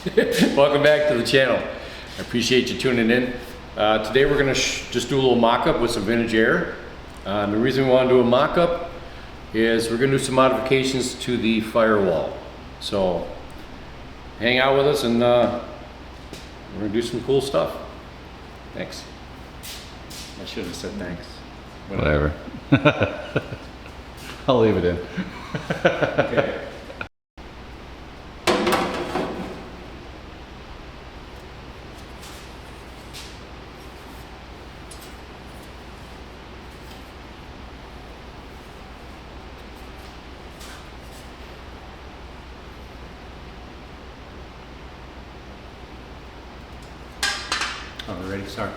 Welcome back to the channel. I appreciate you tuning in. Today we're going to just do a little mock-up with some vintage air. The reason we want to do a mock-up is we're going to do some modifications to the Firewall. So hang out with us and we're going to do some cool stuff. Thanks. I should have said thanks. Whatever. I'll leave it in. Okay. Oh, we're ready? Sorry.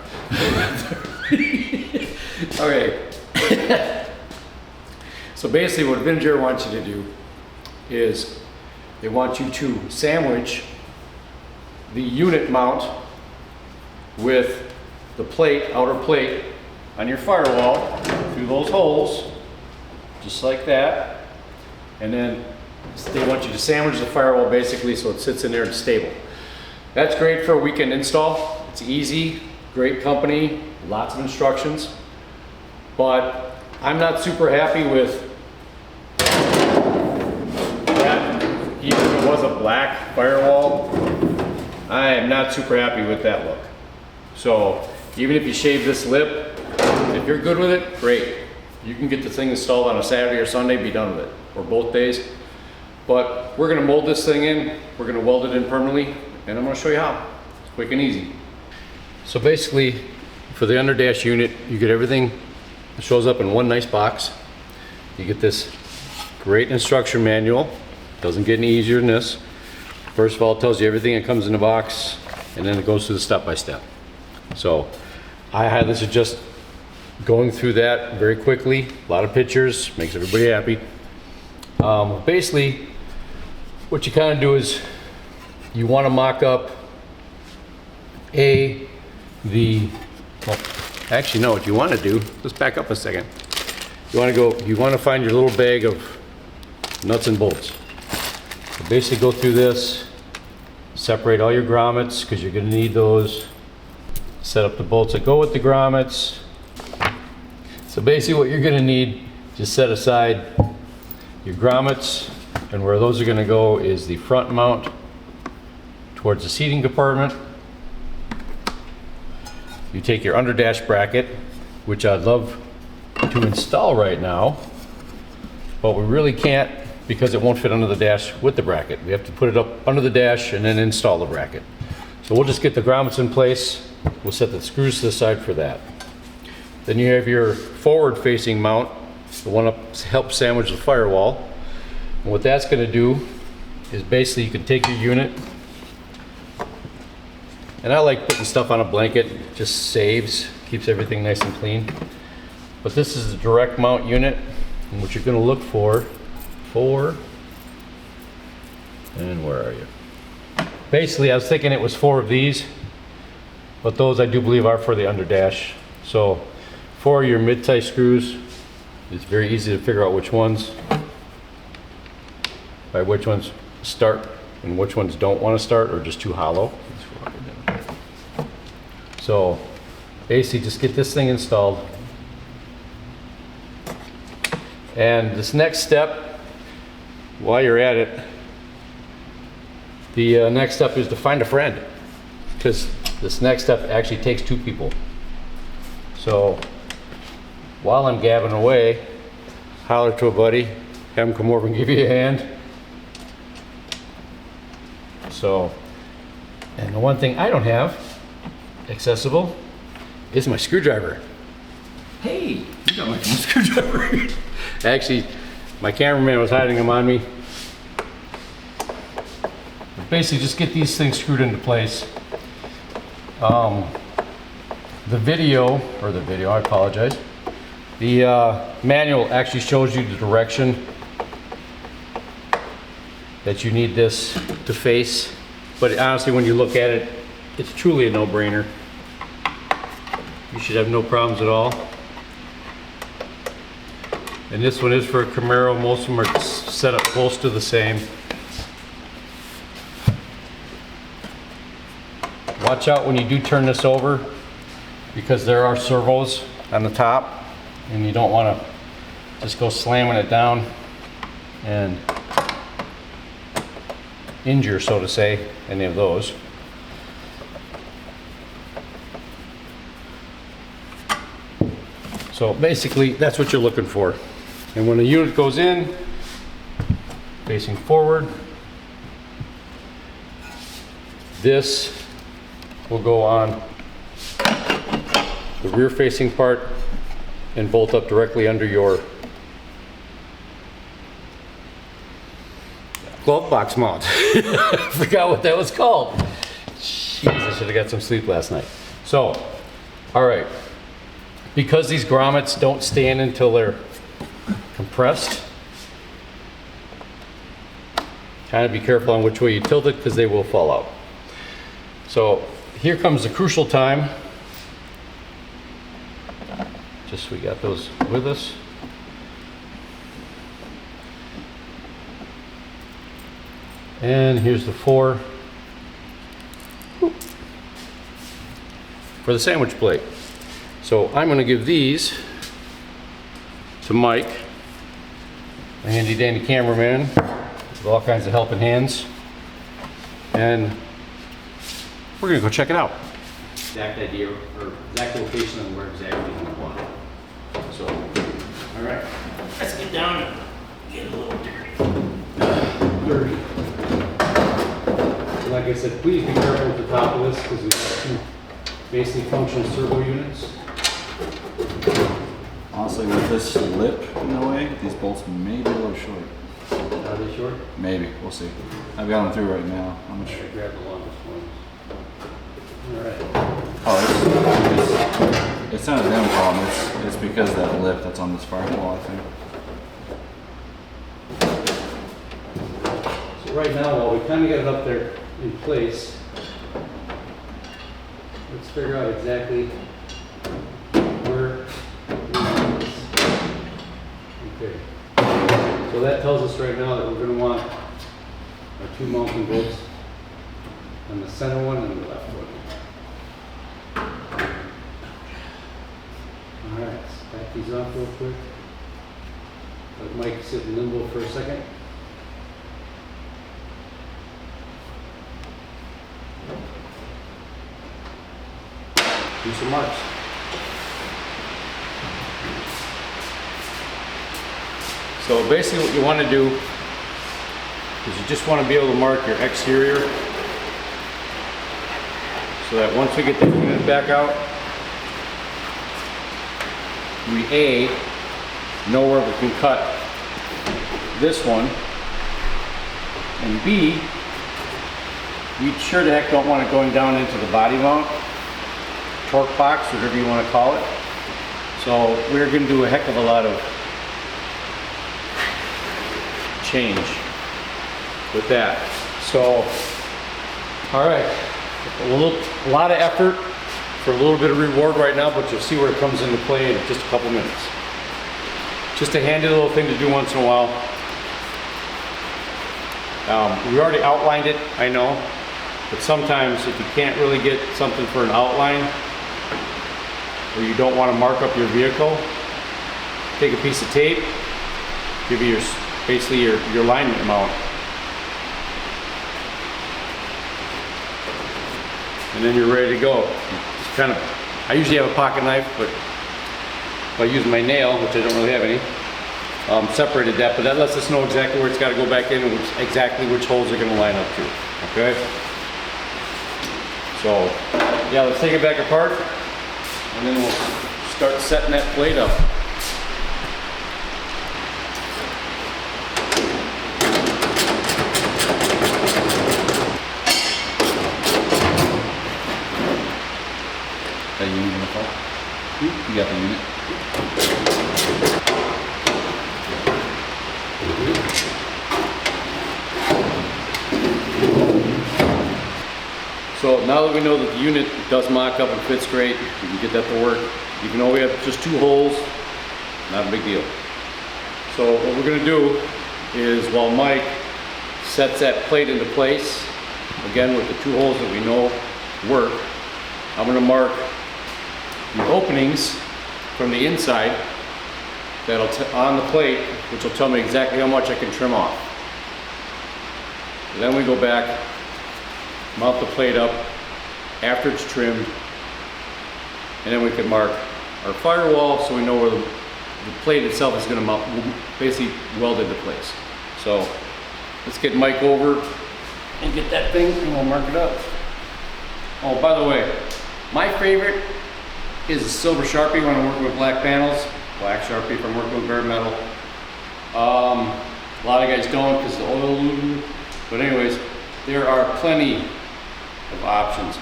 Okay. So basically what Vintage Air wants you to do is they want you to sandwich the unit mount with the plate, outer plate, on your Firewall through those holes, just like that. And then they want you to sandwich the Firewall basically so it sits in there and stable. That's great for a weekend install. It's easy, great company, lots of instructions, but I'm not super happy with that. Even if it was a black Firewall, I am not super happy with that look. So even if you shave this lip, if you're good with it, great. You can get the thing installed on a Saturday or Sunday, be done with it, or both days. But we're gonna mold this thing in, we're gonna weld it in permanently, and I'm gonna show you how. It's quick and easy. So basically, for the underdash unit, you get everything that shows up in one nice box. You get this great instruction manual. Doesn't get any easier than this. First of all, it tells you everything that comes in the box, and then it goes through the step-by-step. So I had this just going through that very quickly. A lot of pictures, makes everybody happy. Basically, what you kind of do is you want to mock up actually no, what you want to do, let's back up a second. You want to find your little bag of nuts and bolts. So basically go through this, separate all your grommets because you're going to need those. Set up the bolts that go with the grommets. So basically what you're going to need, just set aside your grommets, and where those are going to go is the front mount towards the seating compartment. You take your underdash bracket, which I'd love to install right now, but we really can't because it won't fit under the dash with the bracket. We have to put it up under the dash and then install the bracket. So we'll just get the grommets in place. We'll set the screws to the side for that. Then you have your forward facing mount, the one up to help sandwich the Firewall. And what that's going to do is basically you can take your unit, and I like putting stuff on a blanket, just saves, keeps everything nice and clean. But this is the direct mount unit, and what you're going to look for, and where are you? Basically, I was thinking it was 4 of these, but those I do believe are for the underdash. So 4 of your mid-tie screws, it's very easy to figure out which ones, by which ones start and which ones don't want to start or just too hollow. So basically just get this thing installed. And this next step, while you're at it, the next step is to find a friend, because this next step actually takes 2 people. So while I'm gabbing away, holler to a buddy, have him come over and give you a hand. So, and the one thing I don't have accessible is my screwdriver. Hey, you got my screwdriver. Actually, my cameraman was hiding them on me. But basically, just get these things screwed into place. The video, I apologize. The manual actually shows you the direction that you need this to face. But honestly, when you look at it, it's truly a no-brainer. You should have no problems at all. And this one is for a Camaro. Most of them are set up close to the same. Watch out when you do turn this over, because there are servos on the top, and you don't want to just go slamming it down and injure, so to say, any of those. So basically, that's what you're looking for. And when the unit goes in, facing forward, this will go on the rear facing part and bolt up directly under your glove box mount. I forgot what that was called. Jeez, I should have got some sleep last night. So, all right. Because these grommets don't stand until they're compressed, kind of be careful on which way you tilt it because they will fall out. So here comes the crucial time. Just so we got those with us. And here's the 4 for the sandwich plate. So I'm going to give these to Mike, a handy dandy cameraman with all kinds of helping hands, and we're going to go check it out. Exact idea or exact location of where exactly we want it. So, all right, let's get down and get a little dirty. So like I said, please be careful at the top of this because we've got 2 basically functional servo units. Honestly, with this lip in the way, these bolts may be a little short. Are they short? Maybe, we'll see. I've got them through right now. I'm not sure. Grab the longest ones. All right. Oh, it's not a them problem. It's because of that lip that's on this firewall, I think. So right now, while we kind of got it up there in place, let's figure out exactly where. Okay. So that tells us right now that we're going to want our 2 mounting bolts on the center one and the left one. All right, let's back these off real quick. Let Mike sit in limbo for a second. Do some marks. So basically what you want to do is you just want to be able to mark your exterior so that once we get the unit back out, we A, know where we can cut this one, and B, we sure the heck don't want it going down into the body mount, torque box, whatever you want to call it. So we're going to do a heck of a lot of change with that. So, all right, a lot of effort for a little bit of reward right now, but you'll see where it comes into play in just a couple minutes. Just a handy little thing to do once in a while. We already outlined it, I know, but sometimes if you can't really get something for an outline, or you don't want to mark up your vehicle, take a piece of tape, give you basically your alignment mount. And then you're ready to go. Just kind of, I usually have a pocket knife, but if I use my nail, which I don't really have any, separated that, but that lets us know exactly where it's got to go back in and exactly which holes are going to line up to. Okay? So, yeah, let's take it back apart, and then we'll start setting that plate up. That unit in the fall? You got the unit. So now that we know that the unit does mock up and fits great, we can get that to work. Even though we have just 2 holes, not a big deal. So what we're going to do is, while Mike sets that plate into place, again with the 2 holes that we know work, I'm gonna mark the openings from the inside on the plate, which will tell me exactly how much I can trim off. And then we go back, mount the plate up after it's trimmed, and then we can mark our firewall so we know where the plate itself is going to mount, basically weld into place. So let's get Mike over and get that thing and we'll mark it up. Oh, by the way, my favorite is a silver Sharpie when I'm working with black panels, black Sharpie if I'm working with bare metal. A lot of guys don't because the oil, but anyways, there are plenty of options.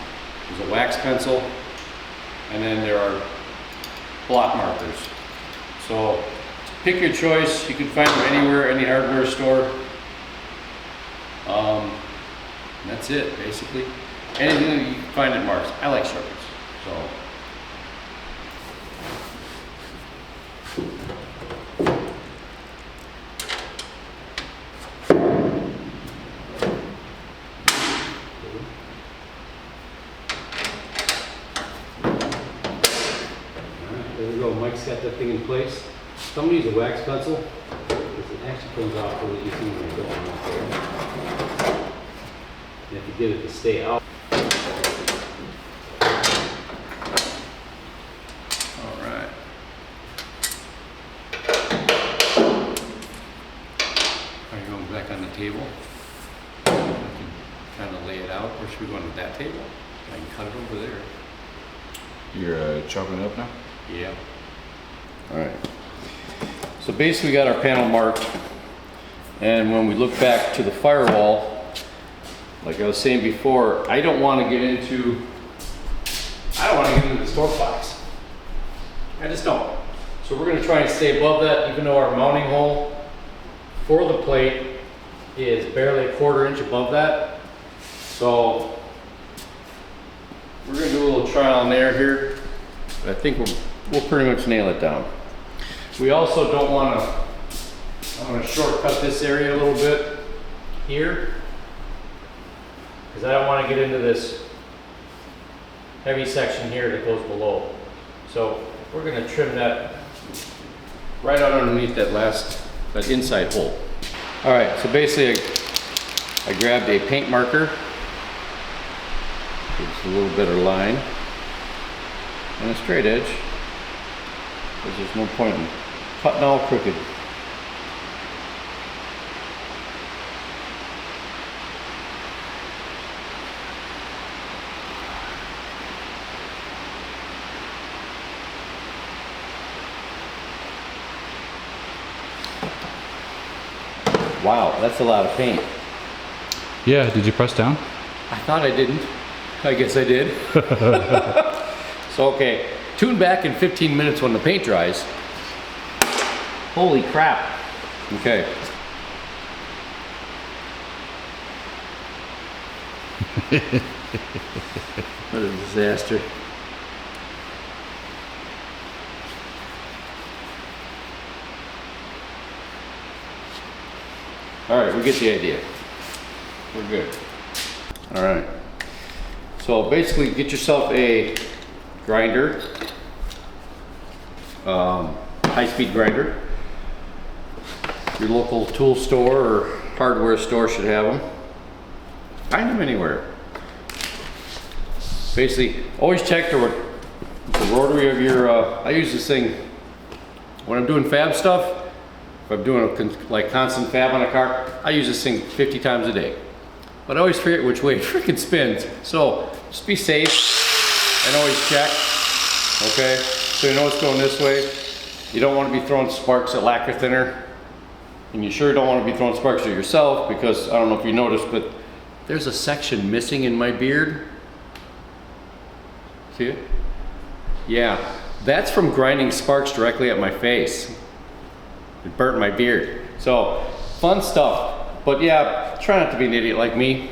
There's a wax pencil, and then there are block markers. So pick your choice. You can find them anywhere, any hardware store. And that's it, basically. Anything that you can find at Mark's. I like Sharpies. So. There we go, Mike's got that thing in place. Somebody use a wax pencil, because it actually comes off really easy when you go on up there. And if you get it to stay out. Alright. Alright, going back on the table. I can kind of lay it out. Or should we go on that table? I can cut it over there. You're chopping it up now? Yeah. All right. So basically we got our panel marked, and when we look back to the firewall, like I was saying before, I don't want to get into the store box. I just don't. So we're going to try and stay above that, even though our mounting hole for the plate is barely a 1/4 inch above that. So we're going to do a little trial and error here. I think we'll pretty much nail it down. We also don't want to, I'm going to shortcut this area a little bit here, because I don't want to get into this heavy section here that goes below. So we're going to trim that right out underneath that inside hole. All right, so basically I grabbed a paint marker, gives a little bit of line, and a straight edge, because there's no point in cutting all crooked. Wow, that's a lot of paint. Yeah, did you press down? I thought I didn't. I guess I did. So, okay, tune back in 15 minutes when the paint dries. Holy crap. Okay. What a disaster. All right, we get the idea. We're good. All right. So basically, get yourself a grinder, high-speed grinder. Your local tool store or hardware store should have them. Find them anywhere. Basically, always check the rotary of your, I use this thing when I'm doing fab stuff. If I'm doing like constant fab on a car, I use this thing 50 times a day. But I always forget which way it freaking spins. So just be safe and always check, okay? So you know it's going this way. You don't want to be throwing sparks at lacquer thinner. And you sure don't want to be throwing sparks at yourself, because I don't know if you noticed, but there's a section missing in my beard. See it? Yeah, that's from grinding sparks directly at my face. It burnt my beard. So, fun stuff. But yeah, try not to be an idiot like me.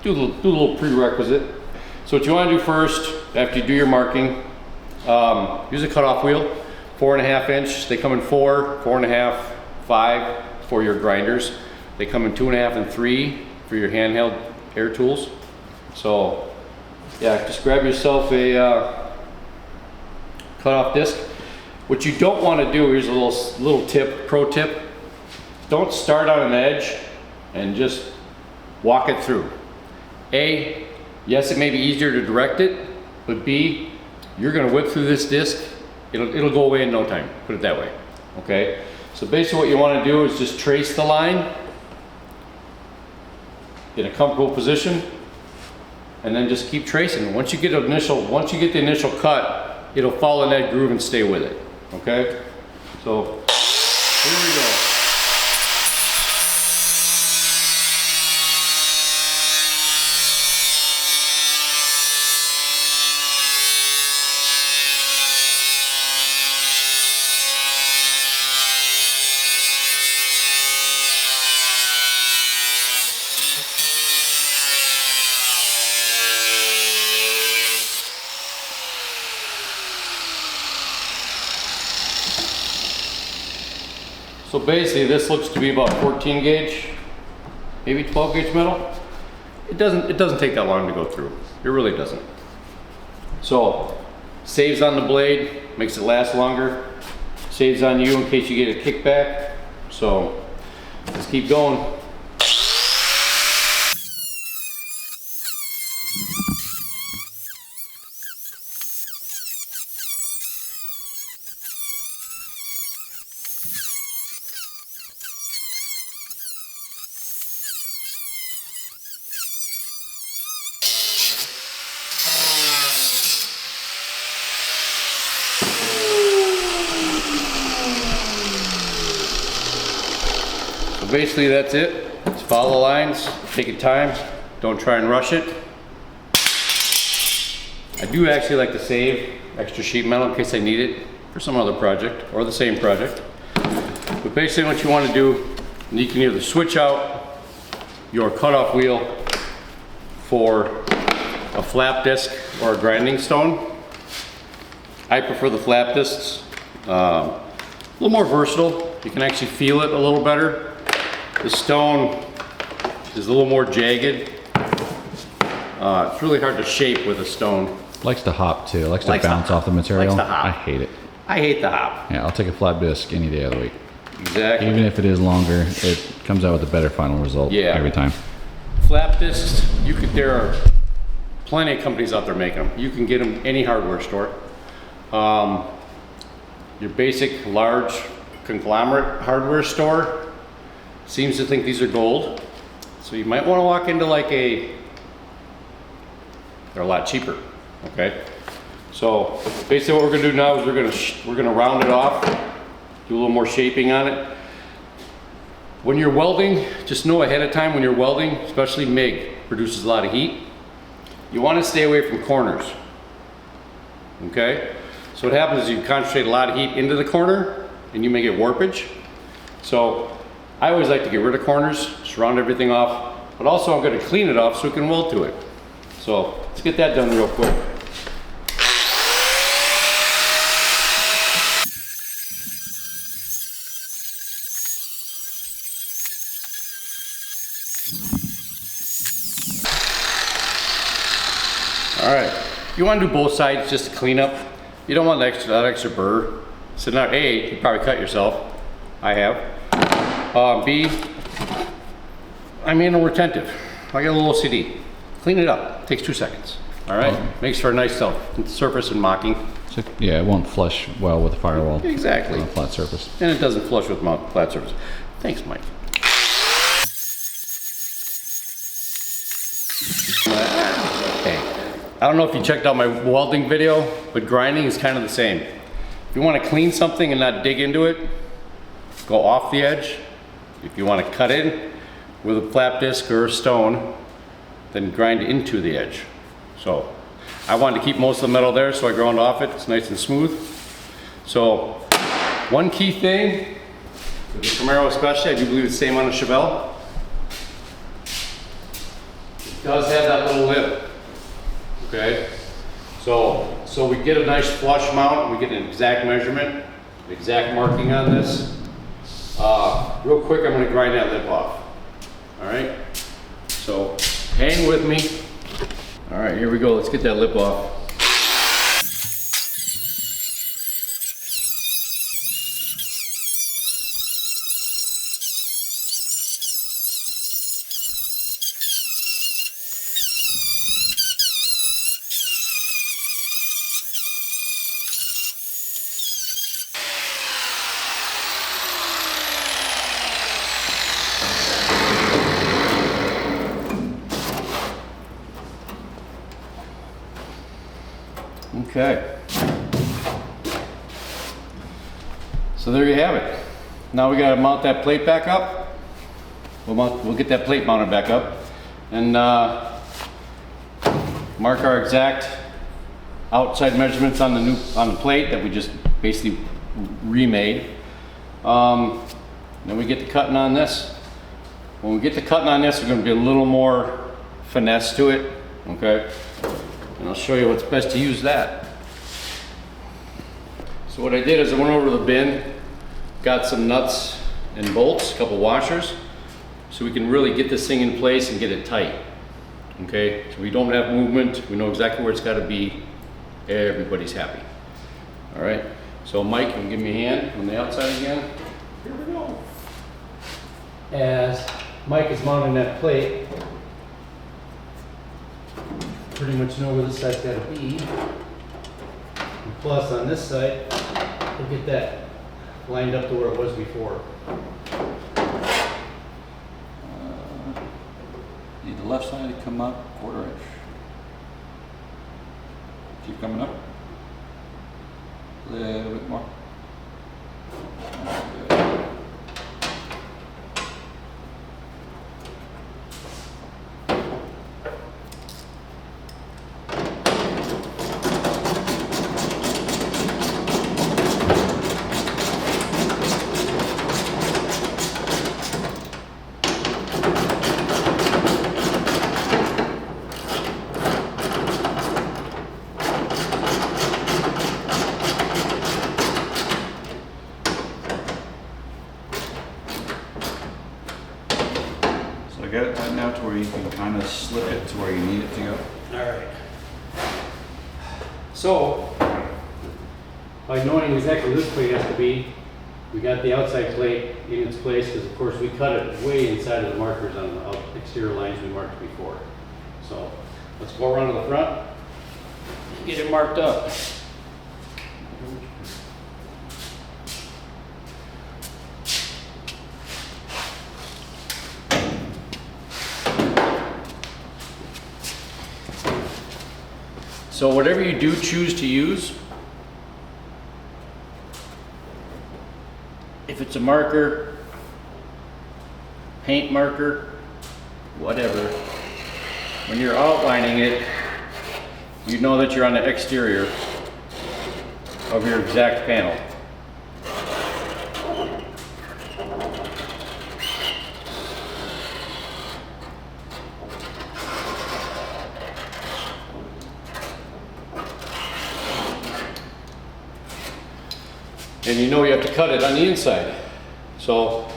Do a little prerequisite. So what you want to do first, after you do your marking, use a cutoff wheel, 4.5 inch. They come in 4, 4.5, 5 for your grinders. They come in 2.5 and 3 for your handheld air tools. So Yeah, just grab yourself a cut-off disc. What you don't want to do, here's a little tip, pro tip. Don't start on an edge and just walk it through. A, yes, it may be easier to direct it, but B, you're going to whip through this disc. It'll go away in no time, put it that way. Okay, so basically what you want to do is just trace the line in a comfortable position, and then just keep tracing. Once you get the initial cut, it'll follow in that groove and stay with it. Okay, so here we go. So basically this looks to be about 14 gauge, maybe 12 gauge metal. It doesn't take that long to go through. It really doesn't. So saves on the blade, makes it last longer, saves on you in case you get a kickback. So let's keep going. Basically that's it. Just follow the lines, take your time, don't try and rush it. I do actually like to save extra sheet metal in case I need it for some other project or the same project. But basically what you want to do, you can either switch out your cutoff wheel for a flap disc or a grinding stone. I prefer the flap discs. A little more versatile. You can actually feel it a little better. The stone is a little more jagged. It's really hard to shape with a stone. Likes to hop too. Likes to bounce off the material. Likes to hop. I hate it. I hate the hop. Yeah, I'll take a flat disc any day of the week. Exactly. Even if it is longer, it comes out with a better final result every time. Flap discs, there are plenty of companies out there making them. You can get them any hardware store. Your basic large conglomerate hardware store seems to think these are gold. So you might want to walk into they're a lot cheaper, okay? So basically what we're gonna do now is we're gonna round it off, do a little more shaping on it. When you're welding, just know ahead of time when you're welding, especially MIG, produces a lot of heat. You want to stay away from corners, okay? So what happens is you concentrate a lot of heat into the corner and you may get warpage. So I always like to get rid of corners, just round everything off, but also I'm going to clean it off so we can weld to it. So let's get that done real quick. All right, you want to do both sides just to clean up. You don't want that extra burr. So now A, you probably cut yourself. I have. B, I'm anal retentive. I got a little OCD. Clean it up. Takes 2 seconds. All right. Makes for a nice surface and mocking. So, yeah, it won't flush well with a firewall. Exactly. On a flat surface. And it doesn't flush with flat surface. Thanks, Mike. Okay. I don't know if you checked out my welding video, but grinding is kind of the same. If you want to clean something and not dig into it, go off the edge. If you want to cut in with a flap disc or a stone, then grind into the edge. So I wanted to keep most of the metal there, so I ground off it. It's nice and smooth. So one key thing, with the Camaro especially, I do believe it's the same on the Chevelle. It does have that little lip, okay? So we get a nice flush mount, we get an exact measurement, exact marking on this. Real quick, I'm gonna grind that lip off. All right? So hang with me. All right, here we go. Let's get that lip off. Okay. So there you have it. Now we gotta mount that plate back up. We'll get that plate mounted back up and mark our exact outside measurements on the plate that we just basically remade. Then we get to cutting on this. When we get to cutting on this, there's gonna be a little more finesse to it, okay? And I'll show you what's best to use that. So what I did is I went over to the bin, got some nuts and bolts, a couple washers, so we can really get this thing in place and get it tight. Okay, so we don't have movement, we know exactly where it's got to be, everybody's happy. All right, so Mike, can you give me a hand on the outside again? Here we go. As Mike is mounting that plate, pretty much know where this side's got to be. And plus on this side, we'll get that lined up to where it was before. Need the left side to come up 1/4 inch. Keep coming up. A little bit more. Good. So I got it tightened out to where you can kind of slip it to where you need it to go. All right. So, by knowing exactly where this plate has to be, we got the outside plate in its place because of course we cut it way inside of the markers on the exterior lines we marked before. So, let's go around to the front, get it marked up. So whatever you do choose to use, if it's a marker, paint marker, whatever, when you're outlining it, you know that you're on the exterior of your exact panel. And you know you have to cut it on the inside. So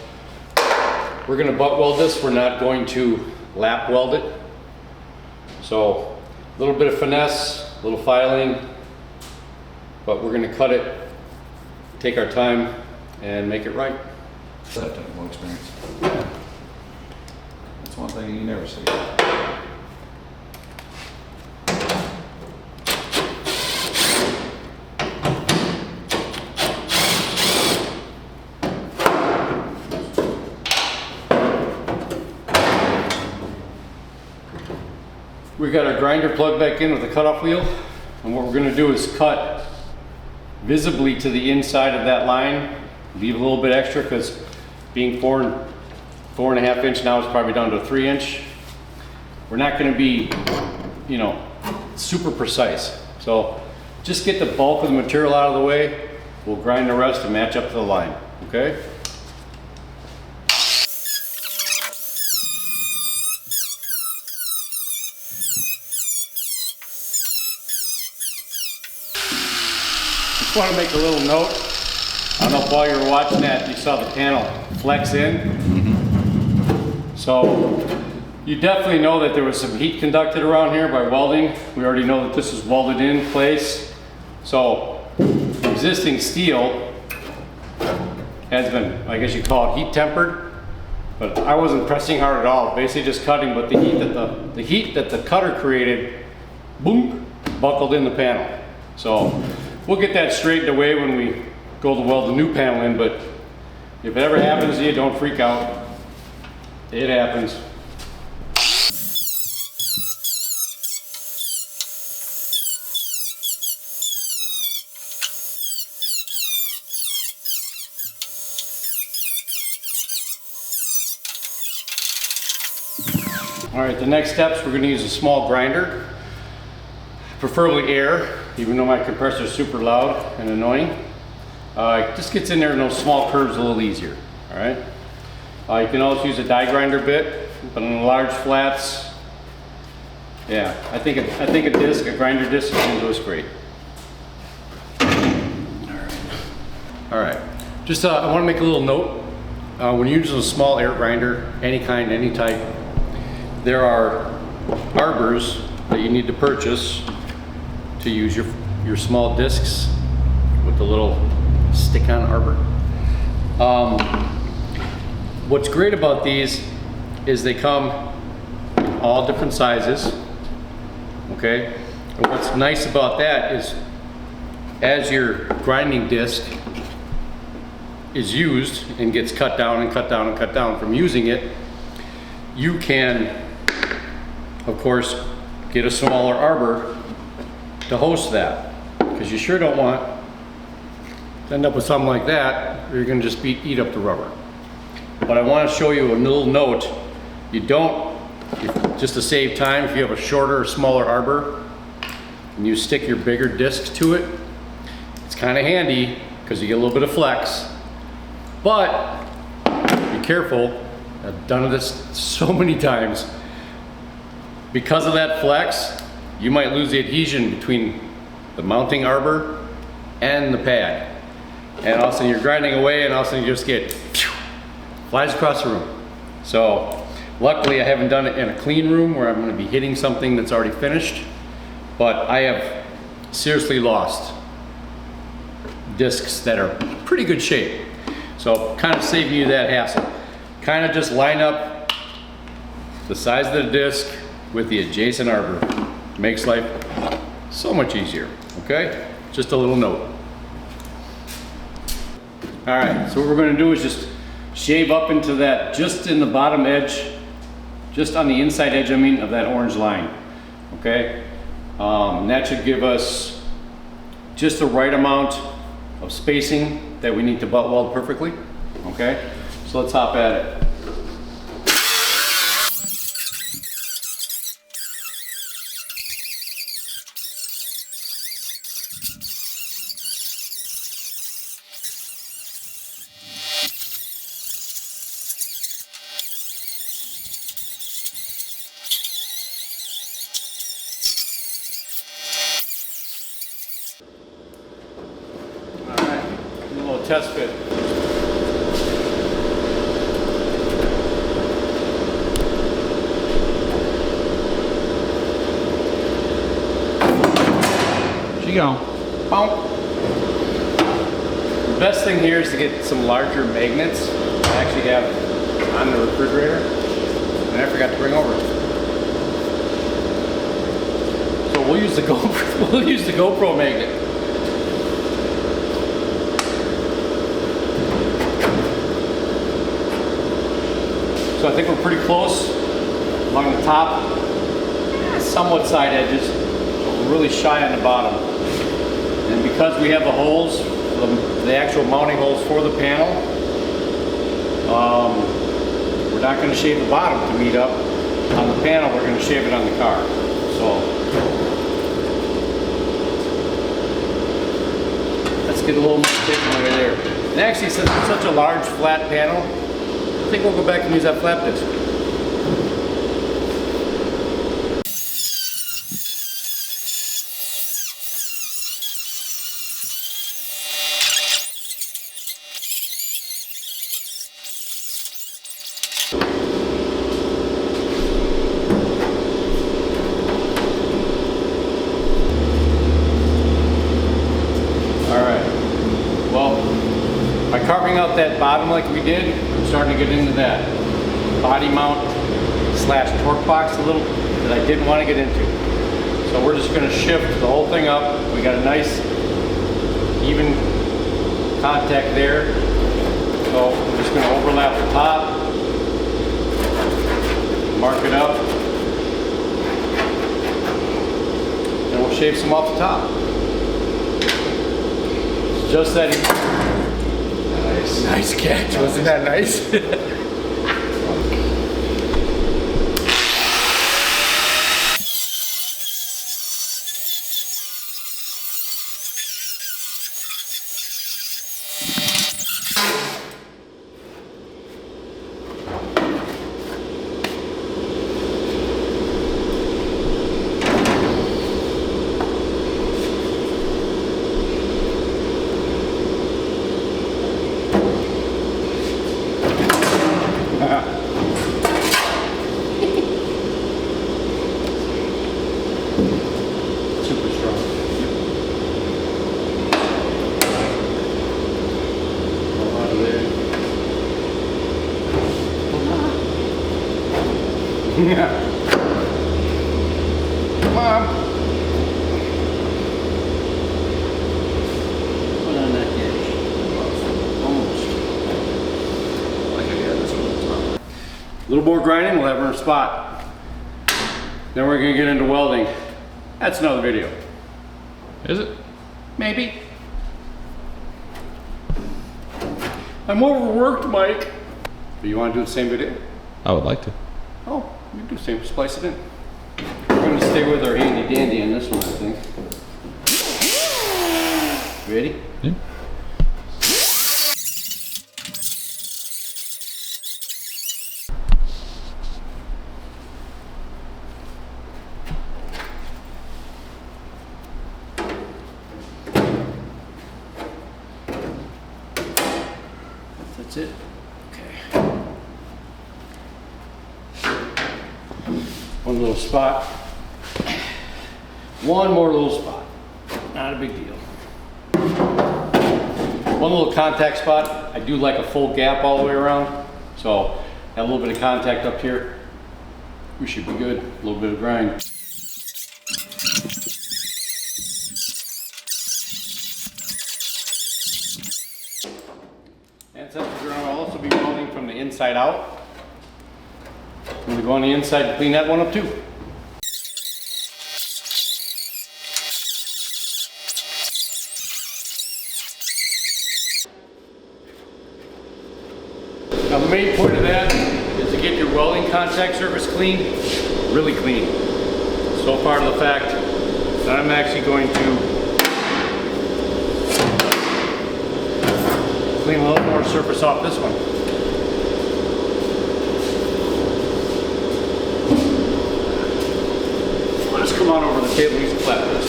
we're going to butt weld this. We're not going to lap weld it. So a little bit of finesse, a little filing, but we're going to cut it, take our time, and make it right. That technical experience. That's one thing you never see. We got our grinder plugged back in with the cutoff wheel, and what we're going to do is cut visibly to the inside of that line, leave a little bit extra because being 4.5 inch now is probably down to a 3 inch. We're not going to be, you know, super precise. So just get the bulk of the material out of the way. We'll grind the rest and match up to the line, okay? Just want to make a little note. I don't know if while you were watching that, you saw the panel flex in. So You definitely know that there was some heat conducted around here by welding. We already know that this is welded in place. So existing steel has been, I guess you call it heat tempered, but I wasn't pressing hard at all, basically just cutting, but the heat that the cutter created, boom, buckled in the panel. So we'll get that straightened away when we go to weld the new panel in, but if it ever happens to you, don't freak out. It happens. All right, the next steps, we're gonna use a small grinder, preferably air, even though my compressor is super loud and annoying. It just gets in there in those small curves a little easier, all right? You can also use a die grinder bit, but on the large flats, yeah, I think a grinder disc is gonna do us great. All right, just I wanna make a little note. When you're using a small air grinder, any kind, any type, there are arbors that you need to purchase to use your small discs with the little stick-on arbor. What's great about these is they come in all different sizes, okay? And what's nice about that is as your grinding disc is used and gets cut down and cut down and cut down from using it, you can, of course, get a smaller arbor to host that, because you sure don't want to end up with something like that, or you're going to just eat up the rubber. But I want to show you a little note. You don't, just to save time, if you have a shorter or smaller arbor and you stick your bigger disc to it, it's kind of handy because you get a little bit of flex. But be careful, I've done this so many times. Because of that flex, you might lose the adhesion between the mounting arbor and the pad. And all of a sudden you're grinding away and all of a sudden you just get, flies across the room. So luckily I haven't done it in a clean room where I'm going to be hitting something that's already finished, but I have seriously lost discs that are pretty good shape. So kind of saving you that hassle. Kind of just line up the size of the disc with the adjacent arbor. Makes life so much easier, okay? Just a little note. All right, so what we're gonna do is just shave up into that, just in the bottom edge, just on the inside edge, I mean, of that orange line, okay? That should give us just the right amount of spacing that we need to butt weld perfectly, okay? So let's hop at it. Test fit. She go. Boom. The best thing here is to get some larger magnets I actually have on the refrigerator, and I forgot to bring over. So we'll use the GoPro. We'll use the GoPro magnet. So I think we're pretty close along the top, somewhat side edges, but we're really shy on the bottom. And because we have the holes, the actual mounting holes for the panel, we're not going to shave the bottom to meet up on the panel, we're going to shave it on the car. So let's get a little more stick over there. And actually, since it's such a large flat panel, I think we'll go back and use that flap disc. that bottom like we did, I'm starting to get into that body mount slash torque box a little that I didn't want to get into. So we're just going to shift the whole thing up. We got a nice even contact there. So we're just going to overlap the top, mark it up, and we'll shave some off the top. It's just that easy. Nice catch, wasn't that nice? Super strong. Pull out of there. Yeah. Come on. Put on that edge. Almost. Like I got this one on top. A little more grinding, we'll have her in spot. Then we're gonna get into welding. That's another video. Is it? Maybe. I'm overworked, Mike. Do you want to do the same video? I would like to. Oh, we can do the same. Splice it in. We're going to stay with our handy dandy on this one, I think. Ready? Yeah. That's it. Okay. One little spot. One more little spot. Not a big deal. One little contact spot. I do like a full gap all the way around. So, have a little bit of contact up here. We should be good. A little bit of grind. And since we're going to also be welding from the inside out, I'm going to go on the inside to clean that one up too. Now the main point of that is to get your welding contact surface clean, really clean. So far to the fact that I'm actually going to clean a little more surface off this one. Let's come on over the table and use the flat this.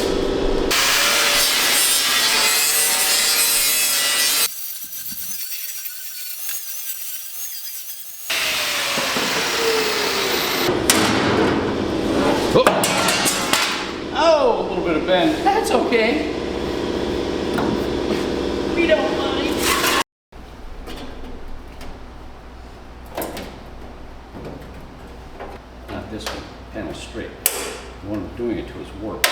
Oh, a little bit of bend. That's okay. We don't mind. Not this one, panel straight. The one I'm doing it to is warped.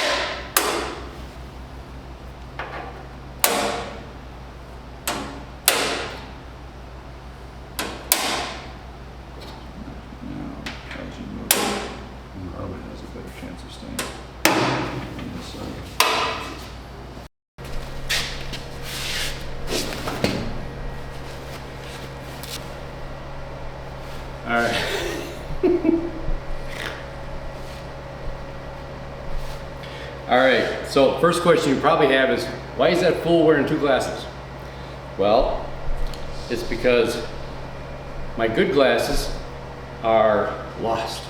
Now, as you move it, probably has a better chance of staying on this side. All right. All right, so first question you probably have is, why is that fool wearing two glasses? Well, it's because my good glasses are lost.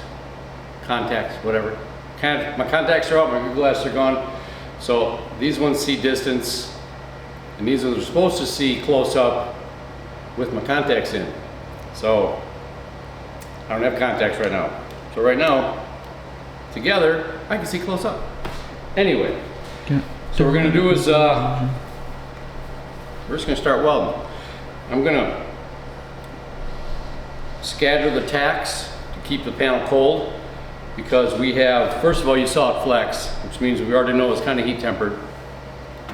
Contacts, whatever. My contacts are out, my good glasses are gone. So these ones see distance, and these ones are supposed to see close up with my contacts in. So I don't have contacts right now. So right now, together, I can see close up. Anyway, so what we're gonna do is, we're just gonna start welding. I'm gonna scatter the tacks to keep the panel cold, because we have, first of all, you saw it flex, which means we already know it's kind of heat tempered.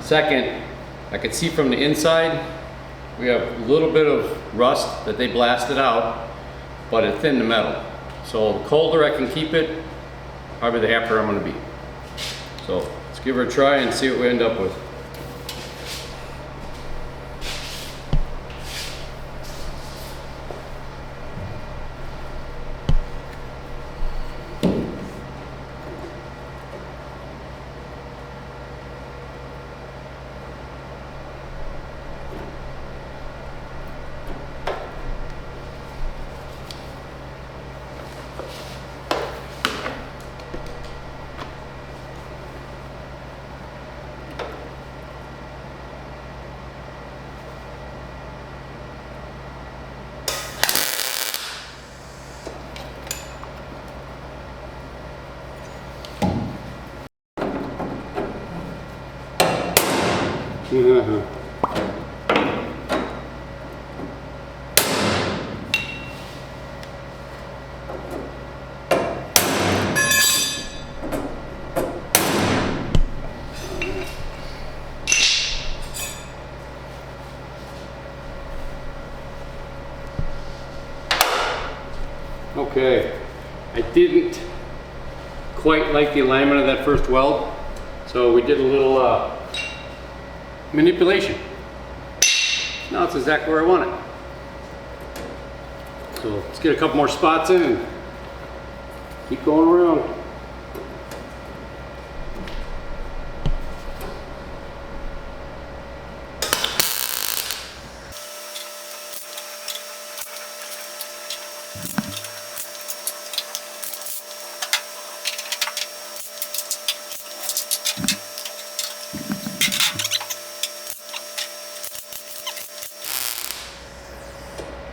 Second, I could see from the inside, we have a little bit of rust that they blasted out, but it thinned the metal. So the colder I can keep it, probably the happier I'm gonna be. So let's give her a try and see what we end up with. Okay, I didn't quite like the alignment of that first weld, so we did a little manipulation. Now it's exactly where I want it. So let's get a couple more spots in and keep going around.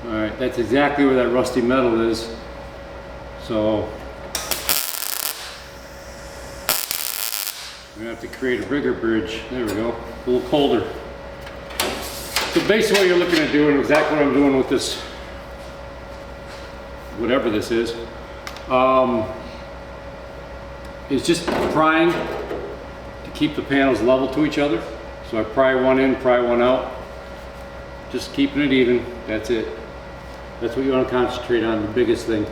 Alright, that's exactly where that rusty metal is. So we're gonna have to create a bigger bridge. There we go, a little colder. So basically what you're looking at doing, exactly what I'm doing with this, whatever this is just prying to keep the panels level to each other. So I pry one in, pry one out, just keeping it even, that's it. That's what you want to concentrate on, the biggest thing.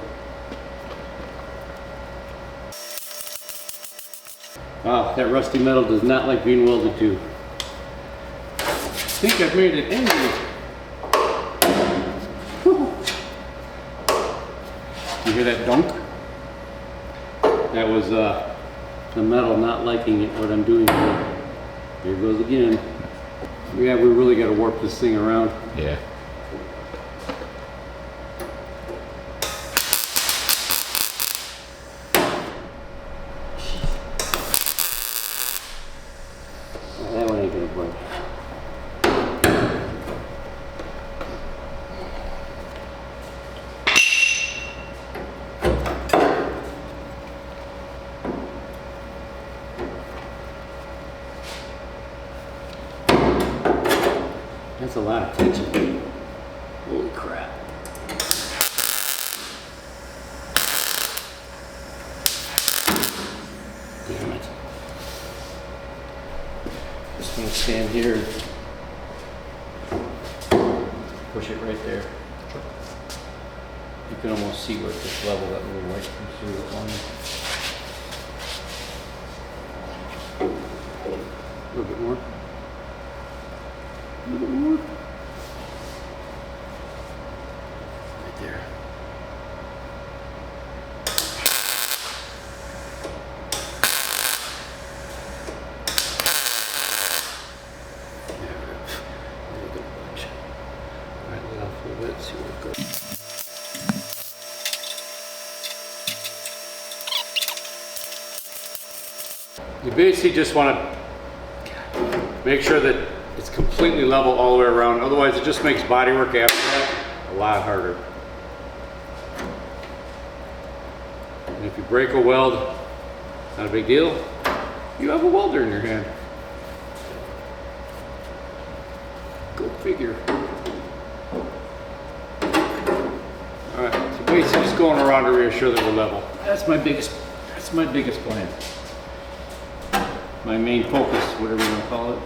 Wow, that rusty metal does not like being welded to. I think I've made it angry. You hear that dunk? That was the metal not liking it, what I'm doing here. Here it goes again. Yeah, we really got to warp this thing around. Yeah. That one ain't gonna work. That's a lot of tension. Holy crap. Damn it. Just gonna stand here and push it right there. You can almost see where it gets level, that little white comes through that line. A little bit more. A little bit more. Right there. Let's see where it goes. You basically just want to make sure that it's completely level all the way around. Otherwise, it just makes body work after that a lot harder. And if you break a weld, not a big deal. You have a welder in your hand. Go figure. All right, so basically just going around to reassure that we're level. That's my biggest plan. My main focus, whatever you want to call it.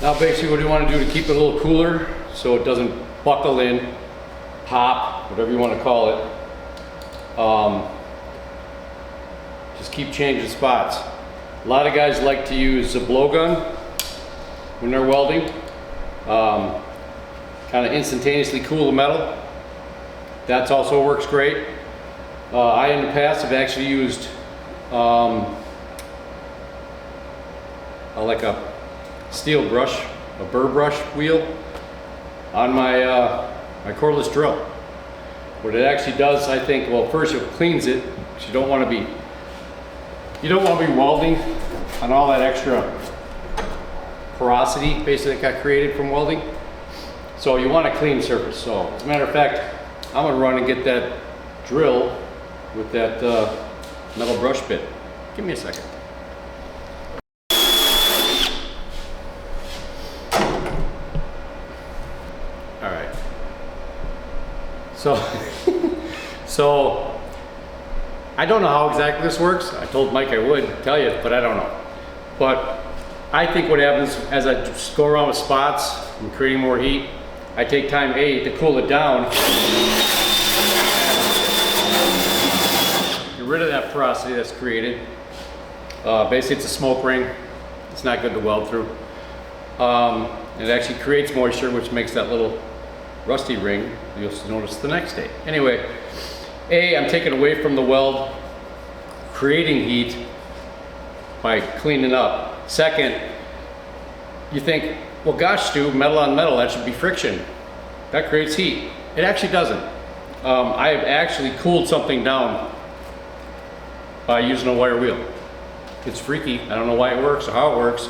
Now basically what you want to do to keep it a little cooler so it doesn't buckle in, pop, whatever you want to call it, just keep changing spots. A lot of guys like to use a blowgun when they're welding, kind of instantaneously cool the metal. That also works great. I in the past have actually used like a steel brush, a burr brush wheel on my my cordless drill. What it actually does, I think, well, first it cleans it. You don't want to be welding on all that extra porosity basically that got created from welding. So you want a clean surface. So as a matter of fact, I'm gonna run and get that drill with that metal brush bit. Give me a second. So I don't know how exactly this works. I told Mike I would tell you, but I don't know. But I think what happens as I just go around with spots and creating more heat, I take time to cool it down. Get rid of that porosity that's created. Basically it's a smoke ring. It's not good to weld through. It actually creates moisture, which makes that little rusty ring you'll notice the next day. Anyway, I'm taking away from the weld, creating heat by cleaning up. Second, you think, well gosh Stu, metal on metal, that should be friction. That creates heat. It actually doesn't. I've actually cooled something down by using a wire wheel. It's freaky. I don't know why it works or how it works.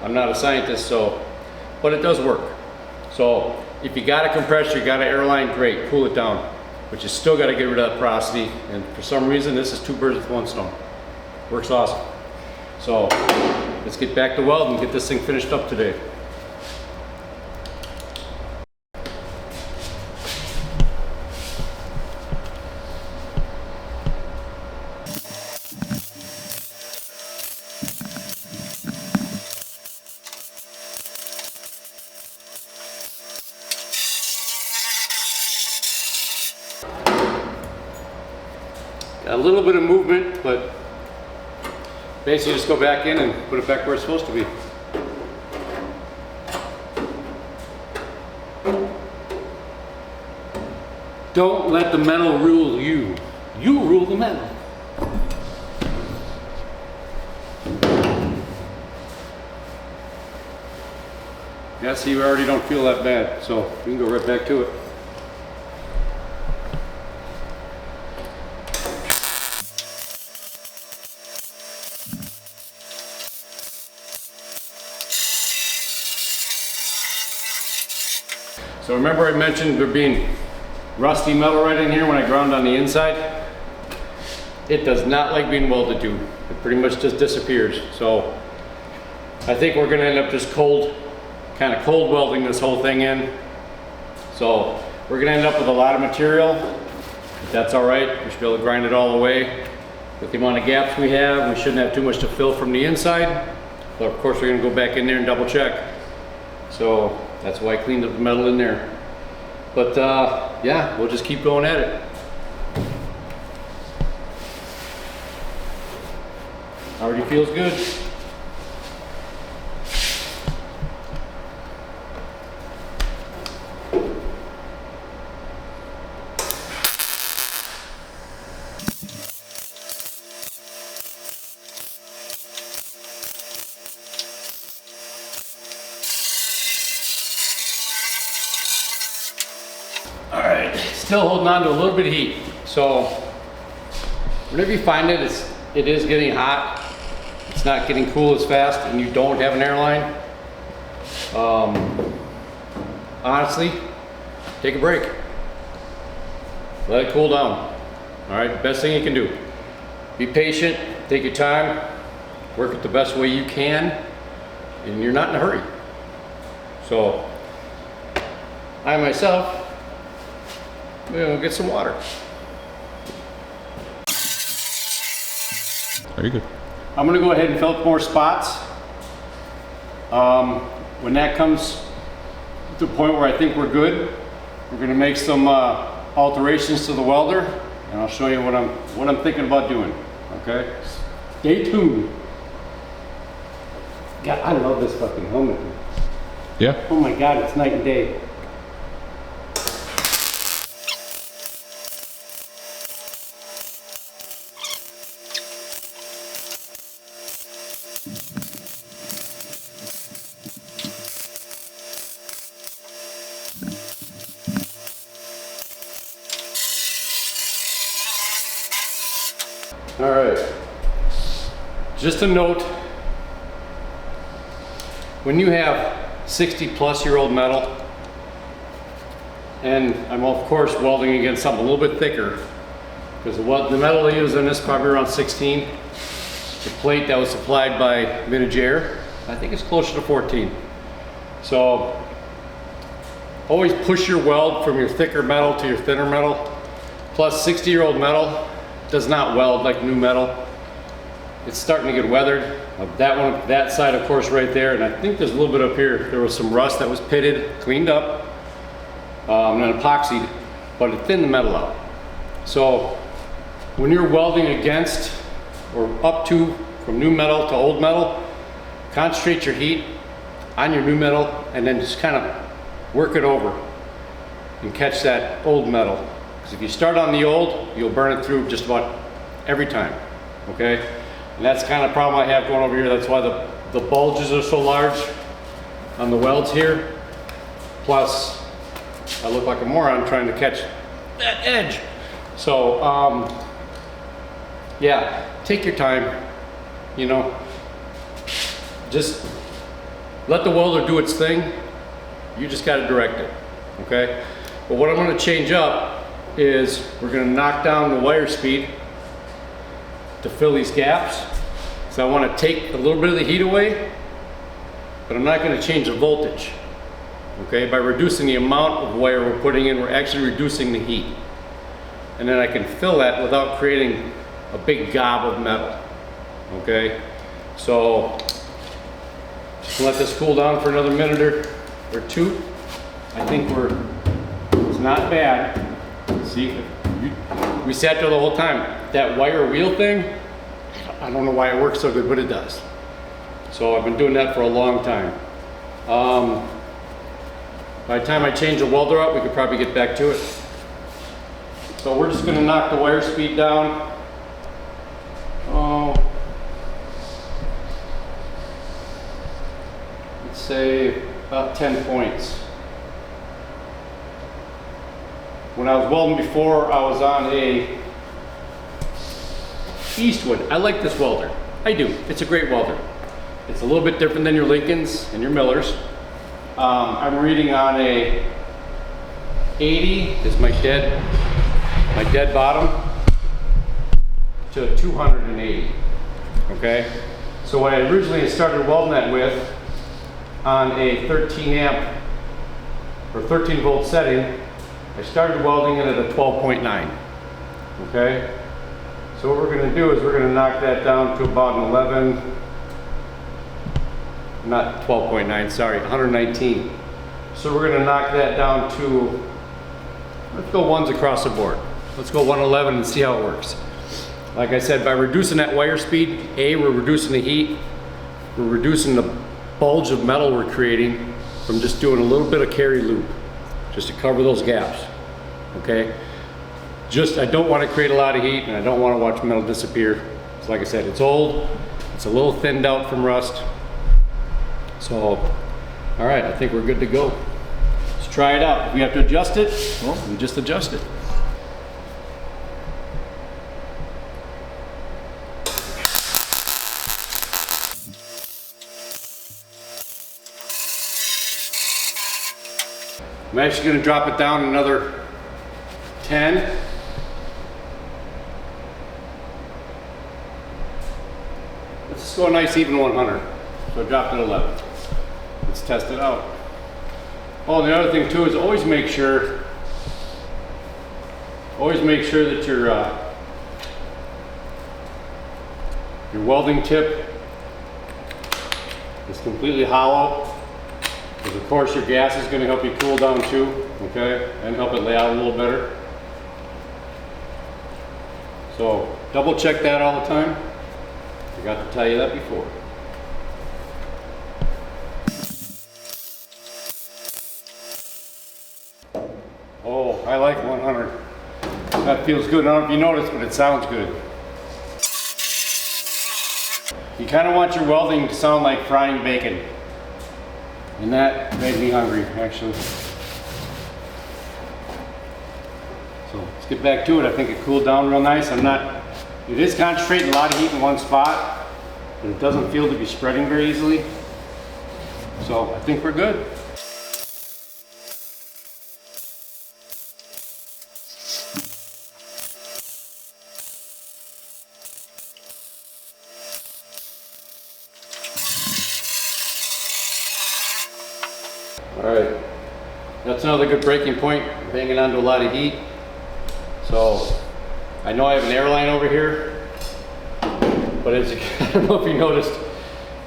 I'm not a scientist, but it does work. So if you got a compressor, you got an airline, great, cool it down. But you still got to get rid of that porosity. And for some reason, this is 2 birds with 1 stone. Works awesome. So let's get back to weld and get this thing finished up today. Got a little bit of movement, but basically just go back in and put it back where it's supposed to be. Don't let the metal rule you. You rule the metal. Yeah, see, we already don't feel that bad, so we can go right back to it. So remember I mentioned there being rusty metal right in here when I ground on the inside? It does not like being welded to. It pretty much just disappears. So I think we're gonna end up just kind of cold welding this whole thing in. So we're gonna end up with a lot of material. But that's all right. We should be able to grind it all away. With the amount of gaps we have, we shouldn't have too much to fill from the inside. But of course we're gonna go back in there and double check. So that's why I cleaned up the metal in there. But yeah, we'll just keep going at it. Already feels good. All right, still holding on to a little bit of heat. So whenever you find it is getting hot, it's not getting cool as fast, and you don't have an airline, Honestly, take a break. Let it cool down. All right, best thing you can do. Be patient, take your time, work it the best way you can, and you're not in a hurry. So, I myself, get some water. Very good. I'm gonna go ahead and fill up more spots. When that comes to the point where I think we're good, we're gonna make some alterations to the welder, and I'll show you what I'm thinking about doing. Okay, stay tuned. God, I love this fucking helmet. Yeah. Oh my God, it's night and day. All right, just a note, when you have 60-plus-year-old metal, and I'm of course welding against something a little bit thicker, because the metal they use in this is probably around 16. The plate that was supplied by Vintage Air, I think it's closer to 14. So always push your weld from your thicker metal to your thinner metal. Plus 60-year-old metal does not weld like new metal. It's starting to get weathered. That one, that side of course right there, and I think there's a little bit up here. There was some rust that was pitted, cleaned up, and then epoxied, but it thinned the metal out. So when you're welding against or up to, from new metal to old metal, concentrate your heat on your new metal and then just kind of work it over and catch that old metal. Because if you start on the old, you'll burn it through just about every time, okay? And that's the kind of problem I have going over here. That's why the bulges are so large on the welds here. Plus, I look like a moron trying to catch that edge. So, yeah, take your time, you know. Just let the welder do its thing. You just got to direct it, okay? But what I'm going to change up is we're going to knock down the wire speed to fill these gaps. So I want to take a little bit of the heat away, but I'm not going to change the voltage. Okay, by reducing the amount of wire we're putting in, we're actually reducing the heat. And then I can fill that without creating a big gob of metal. Okay, so just let this cool down for another minute or two. I think it's not bad. See, we sat there the whole time. That wire wheel thing, I don't know why it works so good, but it does. So I've been doing that for a long time. By the time I change the welder up, we could probably get back to it. So we're just gonna knock the wire speed down. Let's say about 10 points. When I was welding before, I was on a Eastwood. I like this welder. I do. It's a great welder. It's a little bit different than your Lincolns and your Millers. I'm reading on a 80 is my dead bottom to a 280. Okay. So what I originally started welding that with on a 13 amp or 13 volt setting, I started welding it at a 12.9. Okay. So what we're going to do is we're going to knock that down to about an 11, not 12.9, sorry, 119. So we're going to knock that down to, let's go ones across the board. Let's go 111 and see how it works. Like I said, by reducing that wire speed, we're reducing the heat, we're reducing the bulge of metal we're creating from just doing a little bit of carry loop, just to cover those gaps, okay? I don't want to create a lot of heat, and I don't want to watch metal disappear. So like I said, it's old, it's a little thinned out from rust. So, all right, I think we're good to go. Let's try it out. If we have to adjust it, well, we just adjust it. I'm actually going to drop it down another 10. Let's just go a nice even 100. So I dropped it 11. Let's test it out. Oh, and the other thing too is always make sure that your welding tip is completely hollow. Because of course your gas is going to help you cool down too, okay, and help it lay out a little better. So double check that all the time. I forgot to tell you that before. Oh, I like 100. That feels good. I don't know if you noticed, but it sounds good. You kind of want your welding to sound like frying bacon. And that made me hungry, actually. So let's get back to it. I think it cooled down real nice. It is concentrating a lot of heat in one spot, but it doesn't feel to be spreading very easily. So I think we're good. All right, that's another good breaking point. I'm hanging on to a lot of heat. So I know I have an airline over here, but as you, I don't know if you noticed,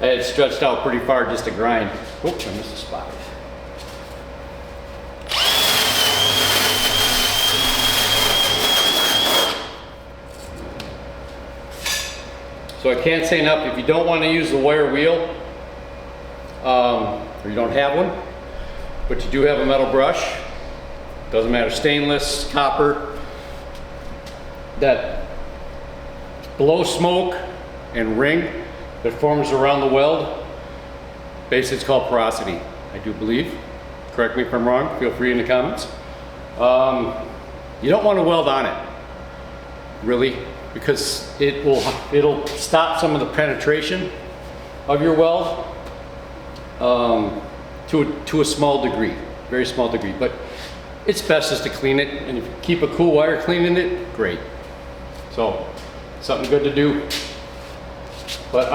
I had stretched out pretty far just to grind. Oops, I missed a spot. So I can't say enough, if you don't want to use the wire wheel, or you don't have one, but you do have a metal brush, doesn't matter, stainless, copper, that blows smoke and ring that forms around the weld, basically it's called porosity, I do believe. Correct me if I'm wrong, feel free in the comments. You don't want to weld on it, really, because it'll stop some of the penetration of your weld. To a small degree, very small degree, but it's best just to clean it, and if you keep a cool wire cleaning it, great. So, something good to do. But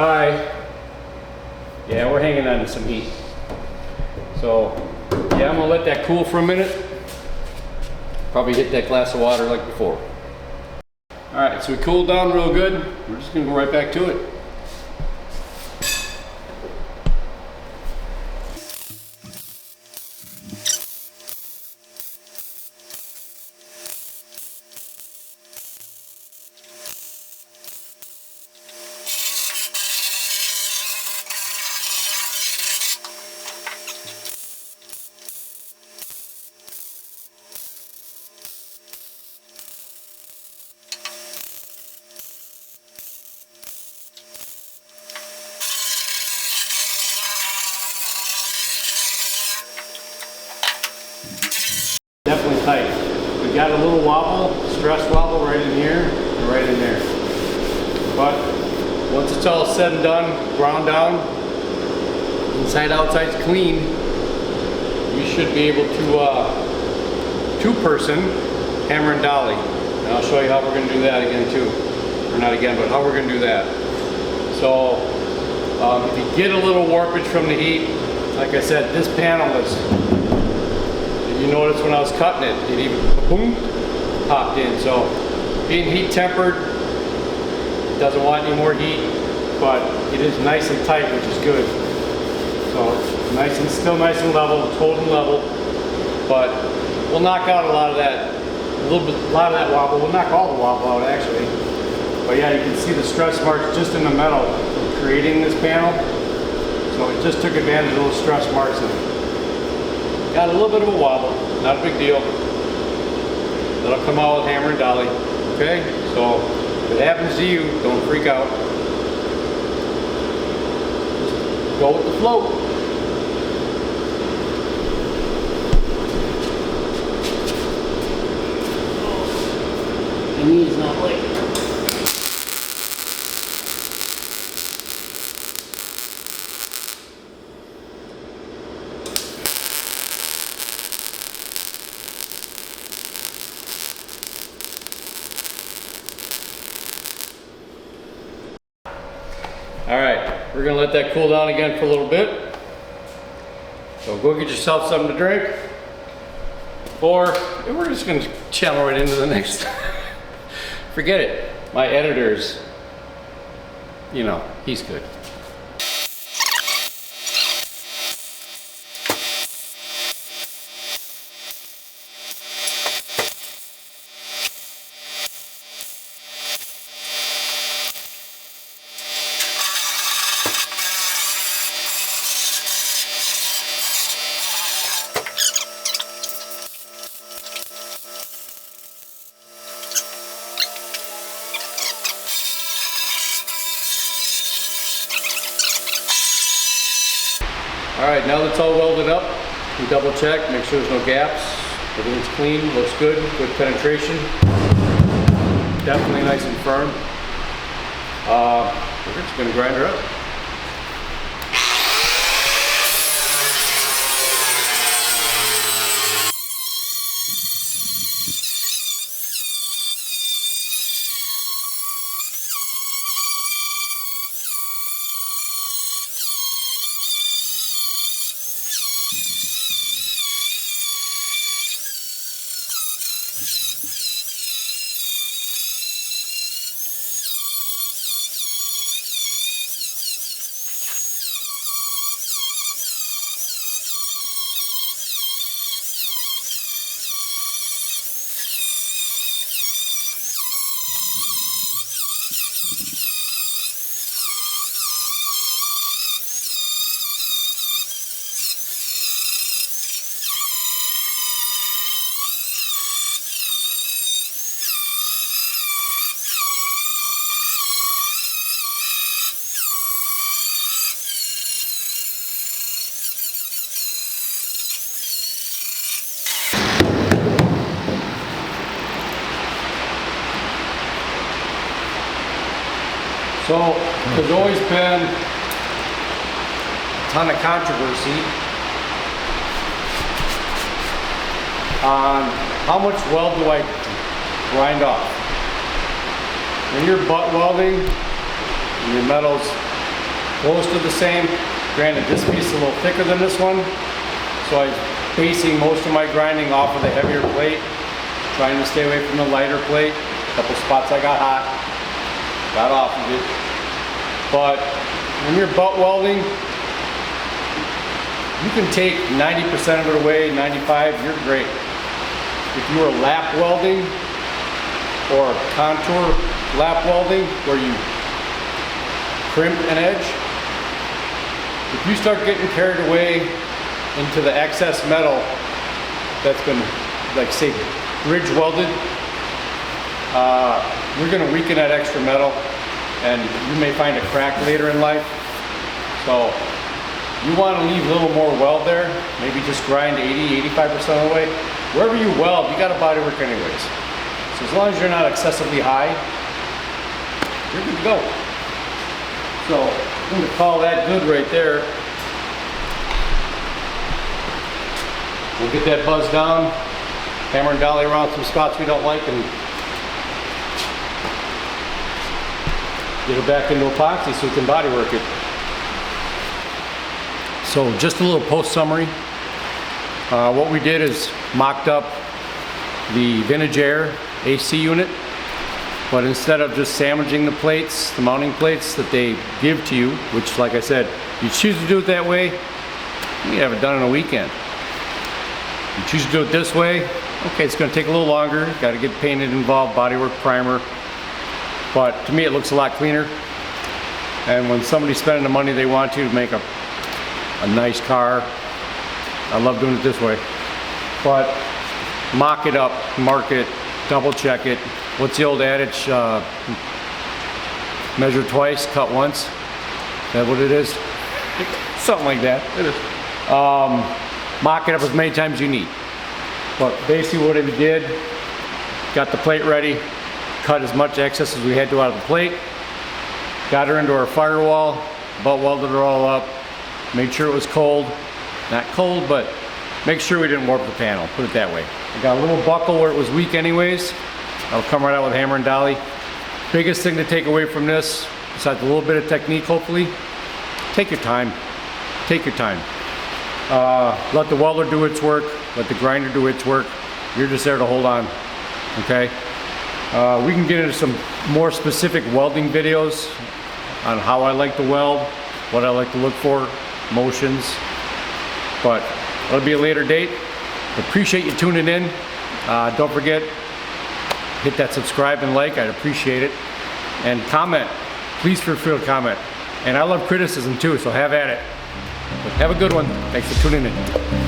yeah, we're hanging on to some heat. So, yeah, I'm gonna let that cool for a minute. Probably hit that glass of water like before. All right, so we cooled down real good. We're just gonna go right back to it. Definitely tight. We got a little wobble, stress wobble right in here and right in there. But once it's all said and done, ground down, inside outside's clean, you should be able to two-person hammer and dolly. And I'll show you how we're going to do that again too. Or not again, but how we're going to do that. So if you get a little warpage from the heat, like I said, this panel is, you notice when I was cutting it, it even boom, popped in. So being heat tempered, doesn't want any more heat, but it is nice and tight, which is good. So nice and still nice and level, total level, but we'll knock out a lot of that, a lot of that wobble. We'll knock all the wobble out actually. But yeah, you can see the stress marks just in the metal from creating this panel. So it just took advantage of those stress marks and got a little bit of a wobble, not a big deal. That'll come out with hammer and dolly. Okay, so if it happens to you, don't freak out. Just go with the flow. My knee's not like. we're gonna let that cool down again for a little bit. So go get yourself something to drink. Or we're just gonna channel right into the next. Forget it. My editor's, you know, he's good. All right, now that's all welded up, we double check, make sure there's no gaps. Everything's clean, looks good penetration. Definitely nice and firm. We're just gonna grind her up. So there's always been a ton of controversy on how much weld do I grind off. When you're butt welding and your metal's close to the same, granted this piece is a little thicker than this one, so I'm basing most of my grinding off of the heavier plate, trying to stay away from the lighter plate. A couple spots I got hot, got off of it. But when you're butt welding, you can take 90% of it away, 95, you're great. If you are lap welding or contour lap welding, where you crimp an edge, if you start getting carried away into the excess metal that's been, like say, bridge welded, you're gonna weaken that extra metal and you may find a crack later in life. So you wanna leave a little more weld there, maybe just grind 80, 85% of the way. Wherever you weld, you got a body work anyways. So as long as you're not excessively high, you're good to go. So I'm gonna call that good right there. We'll get that buzz down, hammer and dolly around some spots we don't like, and get it back into epoxy so we can body work it. So just a little post summary. What we did is mocked up the Vintage Air AC unit, but instead of just sandwiching the plates, the mounting plates that they give to you, which like I said, you choose to do it that way, you can have it done in a weekend. You choose to do it this way, okay, it's gonna take a little longer, gotta get painted involved, bodywork, primer, but to me it looks a lot cleaner. And when somebody's spending the money they want to make a nice car, I love doing it this way. But mock it up, mark it, double check it. What's the old adage? Measure twice, cut once. Is that what it is? Something like that. It is. Mock it up as many times as you need. But basically what we did, got the plate ready, cut as much excess as we had to out of the plate, got her into our firewall, butt welded her all up, made sure it was cold. Not cold, but make sure we didn't warp the panel, put it that way. I got a little buckle where it was weak anyways. I'll come right out with hammer and dolly. Biggest thing to take away from this, besides a little bit of technique hopefully, take your time. Take your time. Let the welder do its work. Let the grinder do its work. You're just there to hold on, okay? We can get into some more specific welding videos on how I like to weld, what I like to look for, motions, but it'll be a later date. Appreciate you tuning in. Don't forget, hit that subscribe and like, I'd appreciate it. And comment, please feel free to comment. And I love criticism too, so have at it. But have a good one. Thanks for tuning in.